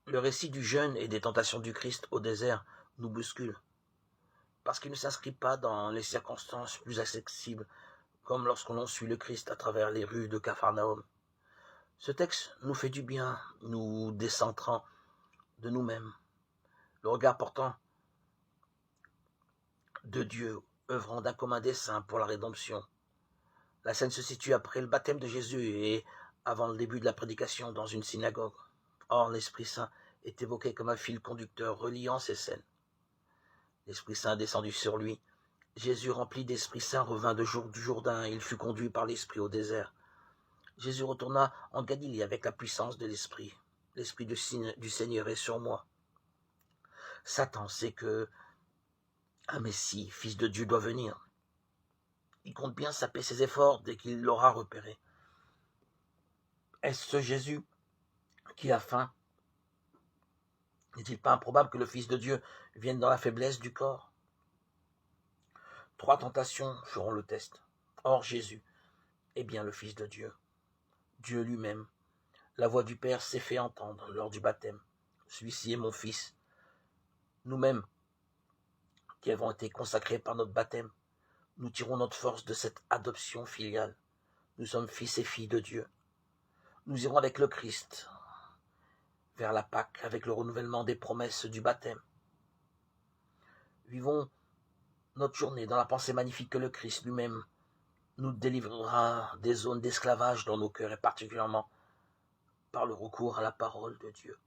Le récit du jeûne et des tentations du Christ au désert nous bouscule, parce qu'il ne s'inscrit pas dans les circonstances plus accessibles, comme lorsque l'on suit le Christ à travers les rues de Capharnaüm. Ce texte nous fait du bien, nous décentrant de nous-mêmes, le regard portant de Dieu, œuvrant d'un commun dessein pour la rédemption. La scène se situe après le baptême de Jésus et avant le début de la prédication dans une synagogue. Or, l'Esprit Saint est évoqué comme un fil conducteur reliant ces scènes. L'Esprit Saint descendu sur lui. Jésus, rempli d'Esprit Saint, revint du Jourdain et il fut conduit par l'Esprit au désert. Jésus retourna en Galilée avec la puissance de l'Esprit. L'Esprit du Seigneur est sur moi. Satan sait que un Messie, fils de Dieu, doit venir. Il compte bien saper ses efforts dès qu'il l'aura repéré. Est-ce ce Jésus qui a faim? N'est-il pas improbable que le Fils de Dieu vienne dans la faiblesse du corps? 3 tentations feront le test. Or, Jésus est bien le Fils de Dieu. Dieu lui-même. La voix du Père s'est fait entendre lors du baptême. Celui-ci est mon Fils. Nous-mêmes, qui avons été consacrés par notre baptême, nous tirons notre force de cette adoption filiale. Nous sommes fils et filles de Dieu. Nous irons avec le Christ vers la Pâque avec le renouvellement des promesses du baptême. Vivons notre journée dans la pensée magnifique que le Christ lui-même nous délivrera des zones d'esclavage dans nos cœurs et particulièrement par le recours à la parole de Dieu.